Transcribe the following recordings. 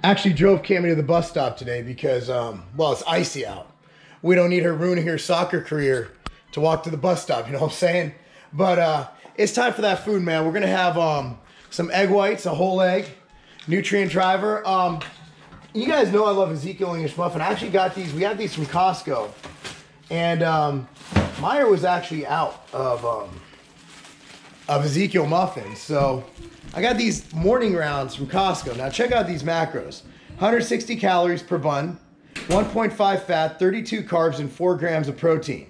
Actually drove Cammy to the bus stop today because, well, it's icy out. We don't need her ruining her soccer career to walk to the bus stop, you know what I'm saying? But it's time for that food, man. We're going to have some egg whites, a whole egg, nutrient driver. You guys know I love Ezekiel English muffin. I actually got these. We had these from Costco. And Meyer was actually out of Ezekiel muffins. So I got these morning rounds from Costco. Now check out these macros. 160 calories per bun, 1.5 fat, 32 carbs, and 4 grams of protein.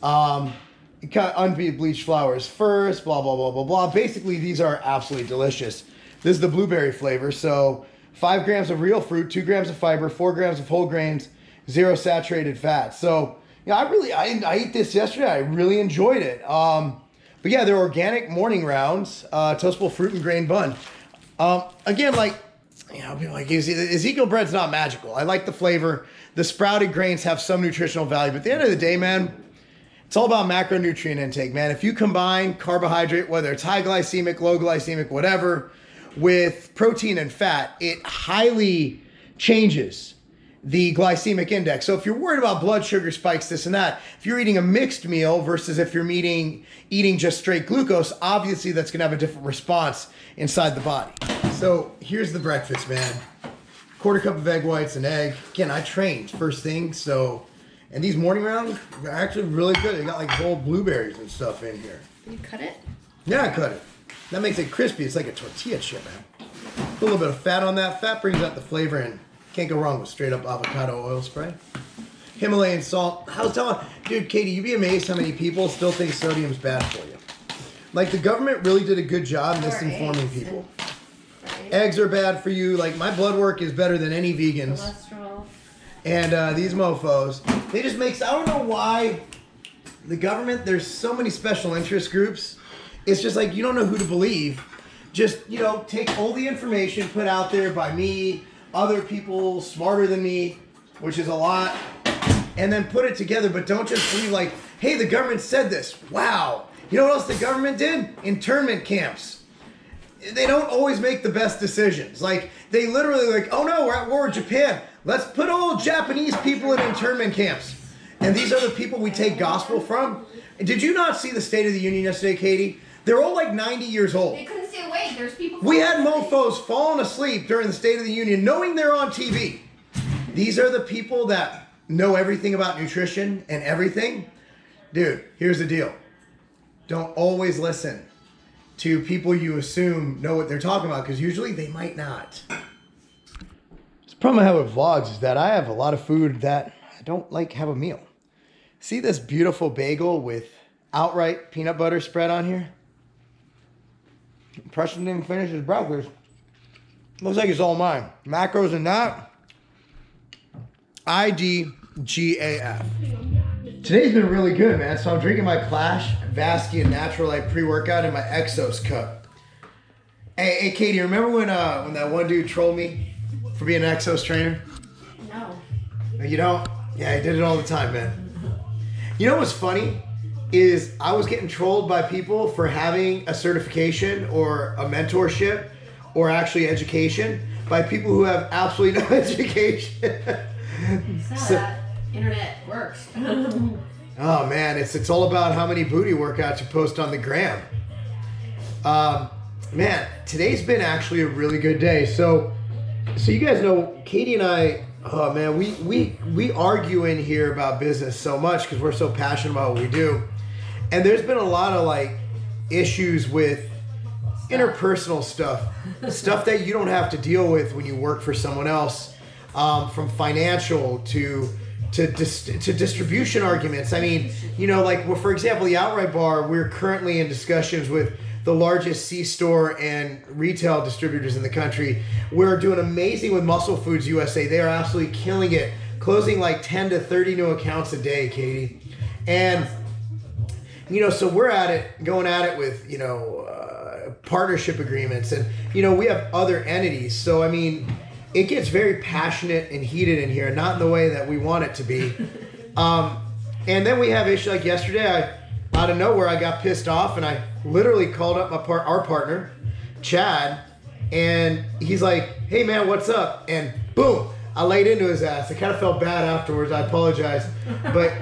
Cut unbleached flours first, blah, blah, blah, blah, blah. Basically, these are absolutely delicious. This is the blueberry flavor. So 5 grams of real fruit, 2 grams of fiber, 4 grams of whole grains, 0 saturated fat. So, yeah, I ate this yesterday. I really enjoyed it. But yeah, they're organic morning rounds, toastable fruit and grain bun. Again, like, you know, people like, Ezekiel bread's not magical. I like the flavor. The sprouted grains have some nutritional value. But at the end of the day, man, it's all about macronutrient intake, man. If you combine carbohydrate, whether it's high glycemic, low glycemic, whatever, with protein and fat, it highly changes the glycemic index. So if you're worried about blood sugar spikes, this and that, if you're eating a mixed meal versus if you're eating just straight glucose, obviously that's going to have a different response inside the body. So here's the breakfast, man. Quarter cup of egg whites, an egg. Again, I trained first thing, so, and these morning rounds are actually really good. They got like whole blueberries and stuff in here. Did you cut it? Yeah, I cut it. That makes it crispy. It's like a tortilla chip, man. Put a little bit of fat on that. Fat brings out the flavor, and can't go wrong with straight up avocado oil spray. Himalayan salt. I was telling, dude, Katie, you'd be amazed how many people still think sodium's bad for you. Like, the government really did a good job misinforming people. Eggs are bad for you. Like, my blood work is better than any vegans. Cholesterol. And these mofos, they just make, I don't know why the government, there's so many special interest groups. It's just like, you don't know who to believe. Just, you know, take all the information put out there by me, other people smarter than me, which is a lot, and then put it together, but don't just believe like, hey, the government said this. Wow. You know what else the government did? Internment camps. They don't always make the best decisions. Like, they literally like, oh no, we're at war with Japan. Let's put all Japanese people in internment camps. And these are the people we take gospel from. Did you not see the State of the Union yesterday, Katie? They're all like 90 years old. They couldn't stay awake. There's people. We had mofos falling asleep during the State of the Union knowing they're on TV. These are the people that know everything about nutrition and everything. Dude, here's the deal. Don't always listen to people you assume know what they're talking about, because usually they might not. The problem I have with vlogs is that I have a lot of food that I don't like have a meal. See this beautiful bagel with outright peanut butter spread on here? Preston didn't finish his breakfast. Looks like it's all mine. Macros and that. IDGAF. Today's been really good, man. So I'm drinking my Clash Vasky and Natural Light pre-workout in my Exos cup. Hey, Katie, remember when that one dude trolled me for being an Exos trainer? No. You don't? Yeah, I did it all the time, man. You know what's funny? Is I was getting trolled by people for having a certification or a mentorship or actually education by people who have absolutely no education. That internet works. Oh man, it's all about how many booty workouts you post on the gram. Man, today's been actually a really good day. So you guys know, Katie and I, oh man, we argue in here about business so much because we're so passionate about what we do. And there's been a lot of like issues with interpersonal stuff that you don't have to deal with when you work for someone else, from financial to distribution arguments. I mean, you know, like, well, for example, the Outright Bar, we're currently in discussions with the largest C-store and retail distributors in the country. We're doing amazing with Muscle Foods USA. They are absolutely killing it, closing like 10 to 30 new accounts a day, Katie. And you know, so we're going at it with, you know, partnership agreements, and, you know, we have other entities. So, I mean, it gets very passionate and heated in here, not in the way that we want it to be. And then we have issues like yesterday, out of nowhere, I got pissed off and I literally called up our partner, Chad, And he's like, hey man, what's up? And boom, I laid into his ass. I kind of felt bad afterwards. I apologize. But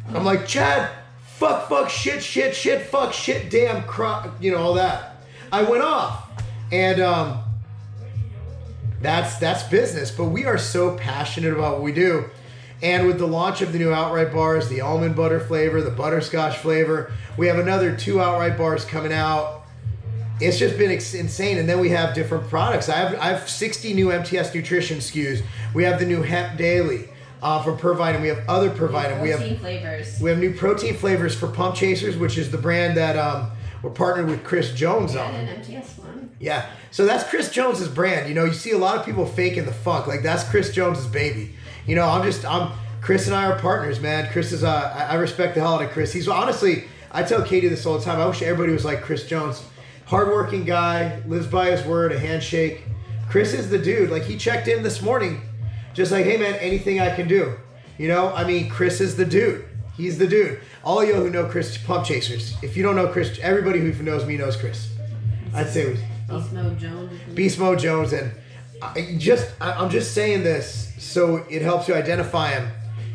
I'm like, Chad, fuck, shit, fuck, shit, damn, all that. I went off. And that's business. But we are so passionate about what we do. And with the launch of the new outright bars, the almond butter flavor, the butterscotch flavor, we have another 2 outright bars coming out. It's just been insane. And then we have different products. I have 60 new MTS Nutrition SKUs. We have the new Hemp Daily from Purvine. We have other Purvine. We have flavors. We have new protein flavors for Pump Chasers, which is the brand that we're partnered with Chris Jones on. And an MTS one. Yeah. So that's Chris Jones's brand. You see a lot of people faking the funk. Like, that's Chris Jones's baby. Chris and I are partners, man. Chris is, I respect the hell out of Chris. He's honestly, I tell Katie this all the time. I wish everybody was like Chris Jones. Hardworking guy, lives by his word, a handshake. Chris is the dude. Like, he checked in this morning, just like, hey man, anything I can do. Chris is the dude. He's the dude. All of you who know Chris, Pump Chasers. If you don't know Chris, everybody who knows me knows Chris. I'd say Beast Mode Jones. Beast Mode Jones, and I'm just saying this so it helps you identify him.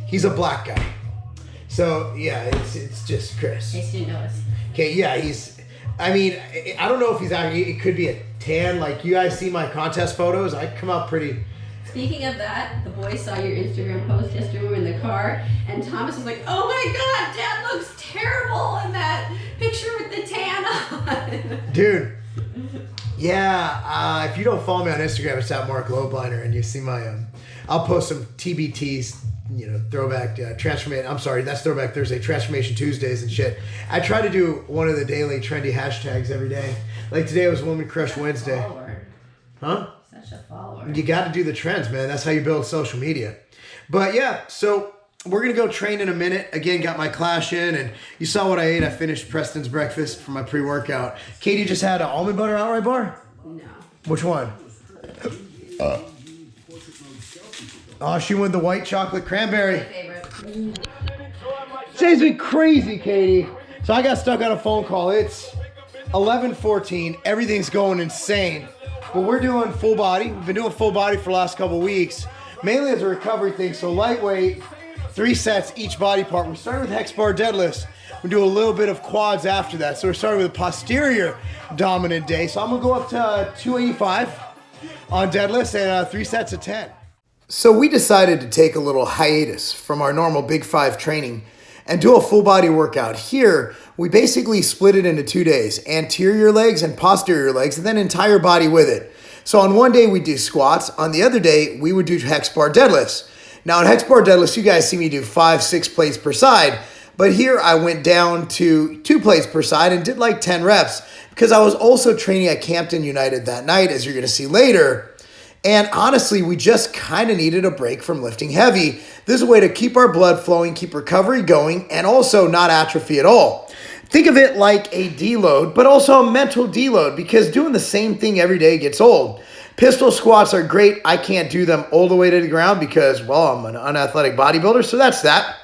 He's a black guy. So yeah, it's just Chris. In case you didn't notice. Okay, yeah, I don't know if he's actually, it could be a tan. Like, you guys see my contest photos, I come out pretty. Speaking of that, the boys saw your Instagram post yesterday. We were in the car, and Thomas was like, oh my God, Dad looks terrible in that picture with the tan on. Dude, yeah, if you don't follow me on Instagram, it's at Marc Lobliner, and you see my, I'll post some TBTs, throwback transformation. I'm sorry, that's Throwback Thursday, Transformation Tuesdays and shit. I try to do one of the daily trendy hashtags every day. Like today was Woman Crush Wednesday. Huh? Such a follower. You got to do the trends, man. That's how you build social media. But yeah, so we're going to go train in a minute. Again, got my clash in, and you saw what I ate. I finished Preston's breakfast for my pre-workout. Katie just had an almond butter outright bar? No. Which one? Oh, she went the white chocolate cranberry. My favorite. Today's been crazy, Katie. So I got stuck on a phone call. It's 11:14. Everything's going insane. But we're doing full body. We've been doing full body for the last couple of weeks. Mainly as a recovery thing. So lightweight, 3 sets each body part. We're starting with hex bar deadlifts. We do a little bit of quads after that. So we're starting with a posterior dominant day. So I'm going to go up to 285 on deadlifts and 3 sets of 10. So we decided to take a little hiatus from our normal Big 5 training and do a full body workout. Here, we basically split it into 2 days, anterior legs and posterior legs, and then entire body with it. So on one day we do squats, on the other day we would do hex bar deadlifts. Now in hex bar deadlifts, you guys see me do 5-6 plates per side, but here I went down to 2 plates per side and did like 10 reps because I was also training at Campton United that night, as you're gonna see later. And honestly, we just kind of needed a break from lifting heavy. This is a way to keep our blood flowing, keep recovery going, and also not atrophy at all. Think of it like a deload, but also a mental deload, because doing the same thing every day gets old. Pistol squats are great. I can't do them all the way to the ground because, well, I'm an unathletic bodybuilder, so that's that.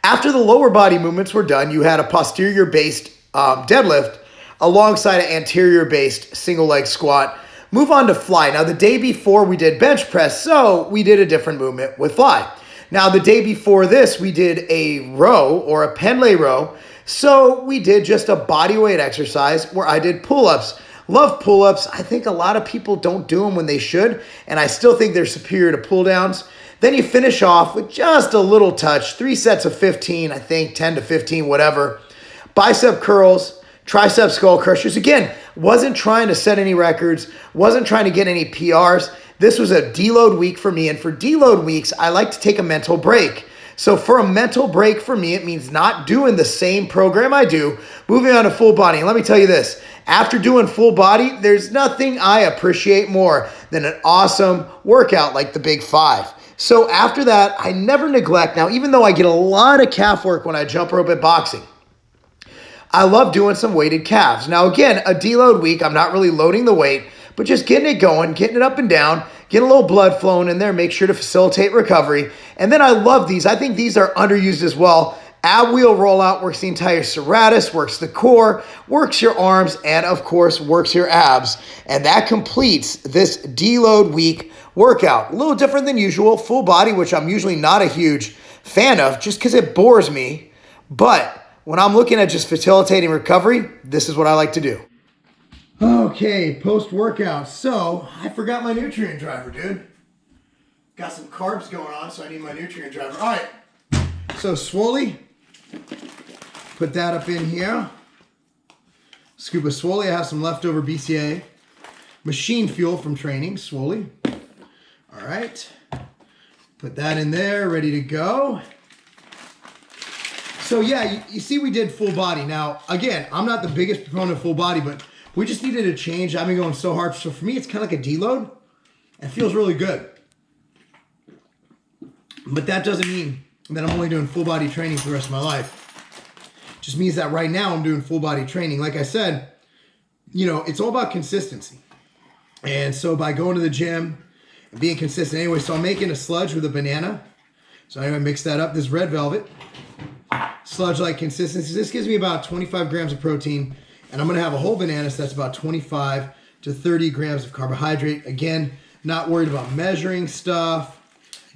After the lower body movements were done, you had a posterior-based deadlift alongside an anterior-based single leg squat. Move on to fly. Now, the day before we did bench press, so we did a different movement with fly. Now, the day before this, we did a row or a pendlay row. So we did just a body weight exercise where I did pull-ups. Love pull-ups. I think a lot of people don't do them when they should, and I still think they're superior to pull-downs. Then you finish off with just a little touch, 3 sets of 15, I think 10 to 15, whatever. Bicep curls, tricep skull crushers. Again, wasn't trying to set any records, wasn't trying to get any PRs. This was a deload week for me, and for deload weeks, I like to take a mental break. So for a mental break for me, it means not doing the same program I do, moving on to full body. And let me tell you this, after doing full body, there's nothing I appreciate more than an awesome workout like the Big 5. So after that, I never neglect. Now, even though I get a lot of calf work when I jump rope at boxing, I love doing some weighted calves. Now, again, a deload week, I'm not really loading the weight, but just getting it going, getting it up and down, getting a little blood flowing in there, make sure to facilitate recovery. And then I love these. I think these are underused as well. Ab wheel rollout works the entire serratus, works the core, works your arms, and of course works your abs. And that completes this deload week workout. A little different than usual, full body, which I'm usually not a huge fan of just because it bores me. But when I'm looking at just facilitating recovery, this is what I like to do. Okay, post-workout. So, I forgot my nutrient driver, dude. Got some carbs going on, so I need my nutrient driver. All right, so Swoley, put that up in here. Scoop of Swoley. I have some leftover BCA. Machine fuel from training, Swoley. All right, put that in there, ready to go. So yeah, you see we did full body. Now, again, I'm not the biggest proponent of full body, but we just needed a change. I've been going so hard. So for me, it's kind of like a deload. It feels really good. But that doesn't mean that I'm only doing full body training for the rest of my life. It just means that right now I'm doing full body training. Like I said, you know, it's all about consistency. And so by going to the gym and being consistent anyway, so I'm making a sludge with a banana. So I'm gonna mix that up. This red velvet, sludge-like consistency. This gives me about 25 grams of protein. And I'm going to have a whole banana, so that's about 25 to 30 grams of carbohydrate. Again, not worried about measuring stuff,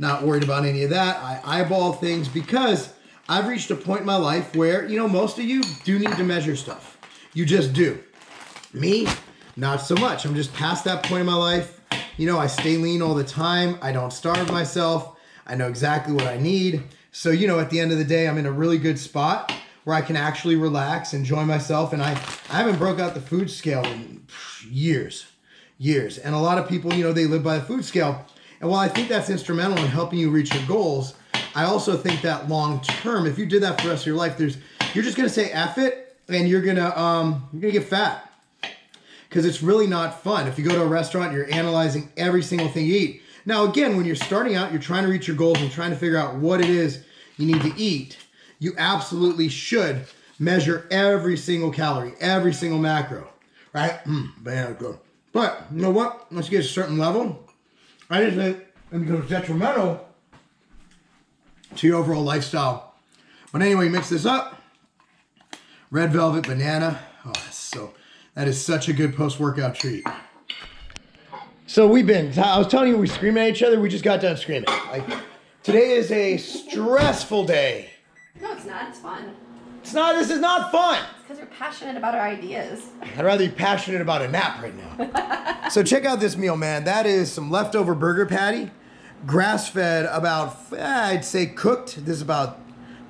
not worried about any of that. I eyeball things because I've reached a point in my life where, you know, most of you do need to measure stuff. You just do. Me, not so much. I'm just past that point in my life. You know, I stay lean all the time. I don't starve myself. I know exactly what I need. So, you know, at the end of the day, I'm in a really good spot where I can actually relax, enjoy myself. And I haven't broke out the food scale in years. And a lot of people, you know, they live by the food scale. And while I think that's instrumental in helping you reach your goals, I also think that long term, if you did that for the rest of your life, you're just gonna say F it and you're gonna get fat. Because it's really not fun. If you go to a restaurant, you're analyzing every single thing you eat. Now again, when you're starting out, you're trying to reach your goals and trying to figure out what it is you need to eat. You absolutely should measure every single calorie, every single macro, right? Banana good. But you know what? Once you get to a certain level, I just think it becomes detrimental to your overall lifestyle. But anyway, mix this up. Red velvet banana. Oh, that is such a good post-workout treat. So I was telling you we screaming at each other. We just got done screaming. Like, today is a stressful day. No, it's not. It's fun. It's not. This is not fun. It's because we're passionate about our ideas. I'd rather be passionate about a nap right now. So check out this meal, man. That is some leftover burger patty, grass-fed, about, I'd say cooked. This is about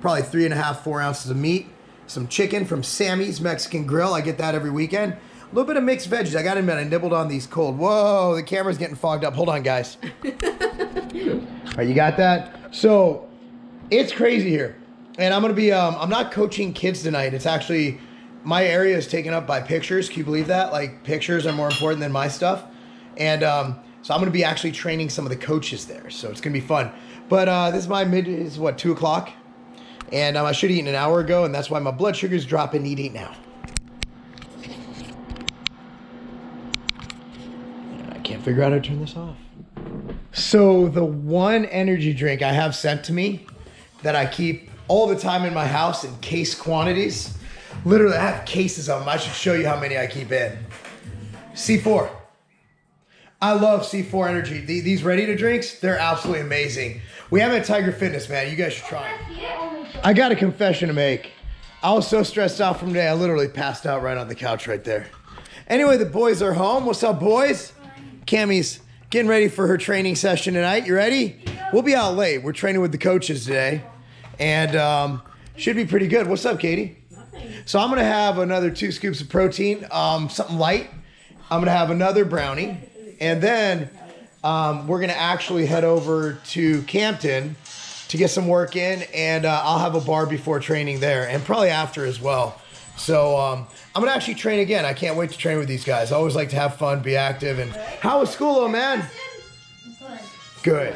probably 3.5, 4 ounces of meat. Some chicken from Sammy's Mexican Grill. I get that every weekend. A little bit of mixed veggies. I gotta admit, I nibbled on these cold. Whoa, the camera's getting fogged up. Hold on, guys. All right, you got that? So, it's crazy here. And I'm gonna be, I'm not coaching kids tonight. It's actually, my area is taken up by pictures. Can you believe that? Like, pictures are more important than my stuff. And so I'm gonna be actually training some of the coaches there. So it's gonna be fun. But this is my it's what, 2 o'clock? And I should have eaten an hour ago, and that's why my blood sugar's dropping. Need to eat now. And I can't figure out how to turn this off. So the one energy drink I have sent to me that I keep all the time in my house in case quantities. Literally, I have cases of them. I should show you how many I keep in. C4. I love C4 Energy. These ready-to drinks, they're absolutely amazing. We have it at Tiger Fitness, man. You guys should try it. I got a confession to make. I was so stressed out from today, I literally passed out right on the couch right there. Anyway, the boys are home. What's up, boys? Cammy's getting ready for her training session tonight. You ready? We'll be out late. We're training with the coaches today. And should be pretty good. What's up, Katie? Nothing. So I'm going to have another 2 scoops of protein, something light. I'm going to have another brownie. And then we're going to actually head over to Campton to get some work in. And I'll have a bar before training there and probably after as well. So I'm going to actually train again. I can't wait to train with these guys. I always like to have fun, be active. And how was school, though, man? Good.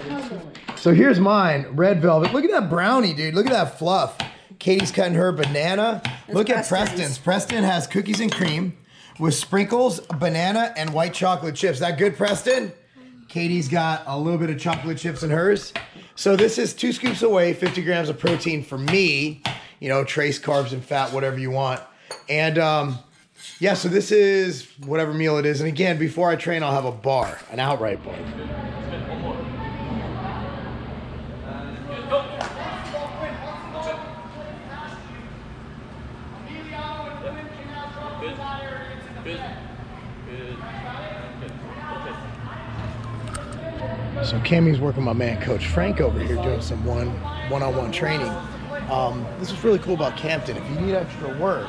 So here's mine, red velvet. Look at that brownie, dude. Look at that fluff. Katie's cutting her banana. Look at Preston's. Preston has cookies and cream with sprinkles, banana, and white chocolate chips. Is that good, Preston? Katie's got a little bit of chocolate chips in hers. So this is 2 scoops away, 50 grams of protein for me. you know, trace carbs and fat, whatever you want. And yeah, so this is whatever meal it is. And again, before I train, I'll have a bar, an outright bar. So Cammy's working my man, Coach Frank, over here doing some one-on-one training. This is really cool about Campton. If you need extra work,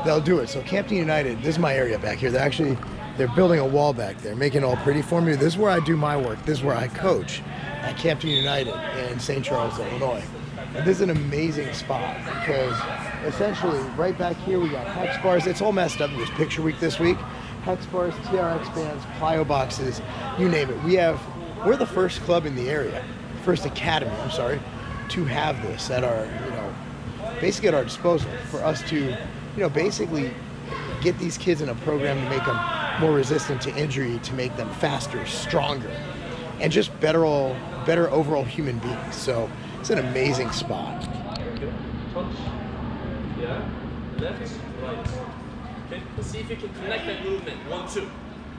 they'll do it. So Campton United, this is my area back here. They're building a wall back there, making it all pretty for me. This is where I do my work. This is where I coach at Campton United in St. Charles, Illinois. And this is an amazing spot because essentially right back here we got hex bars. It's all messed up. It was picture week this week. Hex bars, TRX bands, plyo boxes, you name it. We're the first club in the area, first academy, I'm sorry, to have this at our, basically at our disposal for us to, basically get these kids in a program to make them more resistant to injury, to make them faster, stronger, and just better overall human beings. So it's an amazing spot. Touch. Yeah. Left, right. Okay. Let's see if you can connect that movement. 1, 2.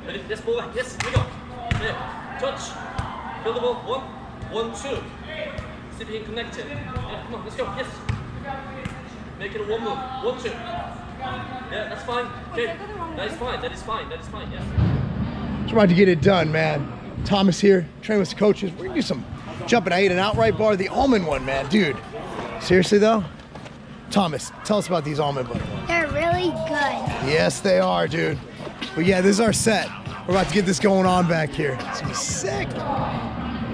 Ready? Let's go. Yes. Here we go. Yeah. Touch. Build the ball. 1, 1, 2. See if you can connect it. Yeah. Come on. Let's go. Yes. Make it a 1 move. 1, 2. Yeah. That's fine. Okay. That is fine. That is fine. That is fine. Yeah. Just about to get it done, man. Thomas here, training with the coaches. We're gonna do some jumping. I ate an outright bar, the almond one, man. Dude, seriously though? Thomas, tell us about these almond butter ones. They're really good. Yes, they are, dude. But yeah, this is our set. We're about to get this going on back here. It's gonna be sick.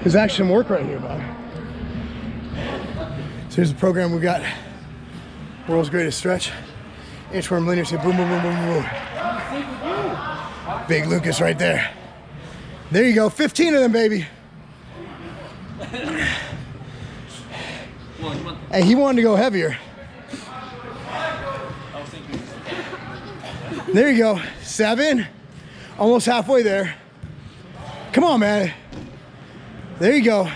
There's actually some work right here, man. So here's the program we got. World's greatest stretch. Inchworm linear, say boom, boom, boom, boom, boom. Big Lucas right there. There you go, 15 of them, baby. Hey, he wanted to go heavier. There you go, 7. Almost halfway there. Come on, man. There you go.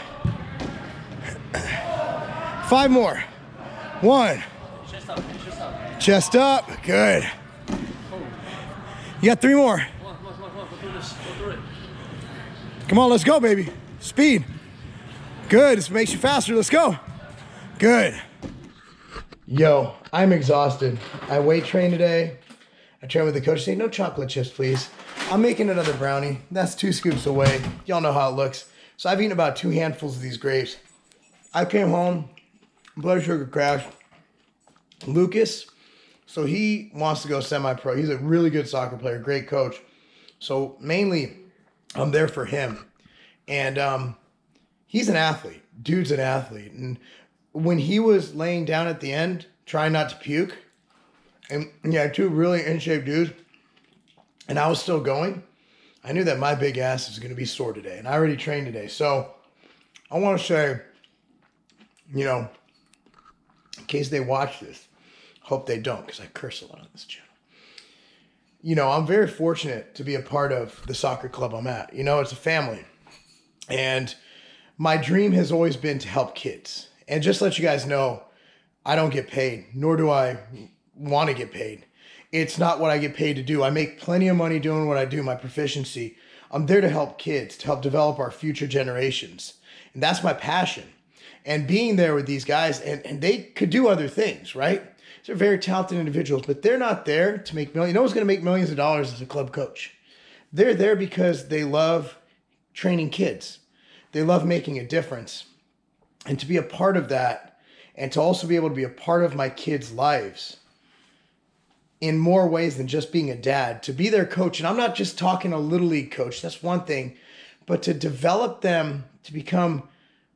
5 more. 1. Chest up, good. You got 3 more. Come on, let's go, baby. Speed. Good, this makes you faster, let's go. Good. Yo, I'm exhausted. I weight trained today. I trained with the coach, saying, no chocolate chips, please. I'm making another brownie. That's 2 scoops away. Y'all know how it looks. So I've eaten about 2 handfuls of these grapes. I came home, blood sugar crashed. Lucas, so he wants to go semi-pro. He's a really good soccer player, great coach. So mainly, I'm there for him. And he's an athlete. Dude's an athlete. And when he was laying down at the end, trying not to puke, and yeah, 2 really in-shape dudes, and I was still going, I knew that my big ass is going to be sore today. And I already trained today. So I want to say, in case they watch this, hope they don't, because I curse a lot on this channel. I'm very fortunate to be a part of the soccer club I'm at. It's a family. And my dream has always been to help kids. And just to let you guys know, I don't get paid, nor do I want to get paid. It's not what I get paid to do. I make plenty of money doing what I do, my proficiency. I'm there to help kids, to help develop our future generations. And that's my passion. And being there with these guys, and they could do other things, right? They're very talented individuals, but they're not there to make millions. No one's going to make millions of dollars as a club coach. They're there because they love training kids. They love making a difference. And to be a part of that, and to also be able to be a part of my kids' lives in more ways than just being a dad, to be their coach. And I'm not just talking a little league coach, that's one thing, but to develop them to become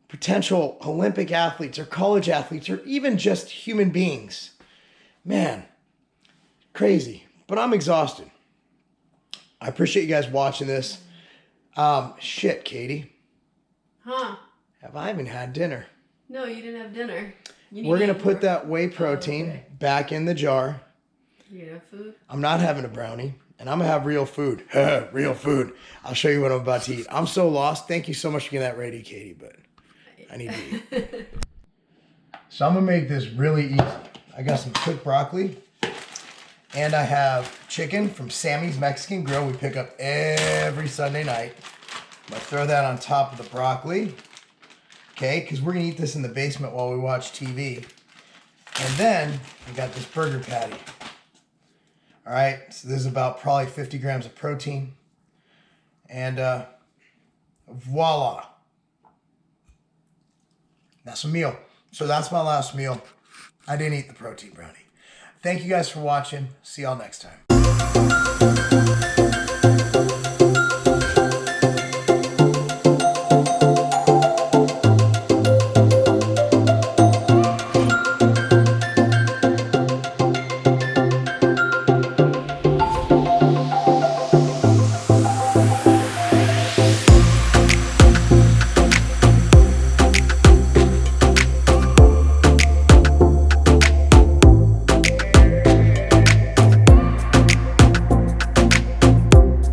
potential Olympic athletes or college athletes or even just human beings. Man, crazy, but I'm exhausted. I appreciate you guys watching this. Shit, Katie. Huh? Have I even had dinner? No, you didn't have dinner. We're going to put that whey protein back in the jar. You gonna have food? I'm not having a brownie, and I'm going to have real food. Real food. I'll show you what I'm about to eat. I'm so lost. Thank you so much for getting that ready, Katie, but I need to eat. So I'm gonna make this really easy. I got some cooked broccoli, and I have chicken from Sammy's Mexican Grill. We pick up every Sunday night. I'm gonna throw that on top of the broccoli, okay? Because we're gonna eat this in the basement while we watch TV. And then we got this burger patty. All right, so this is about probably 50 grams of protein. And voila. That's a meal. So that's my last meal. I didn't eat the protein brownie. Thank you guys for watching. See y'all next time.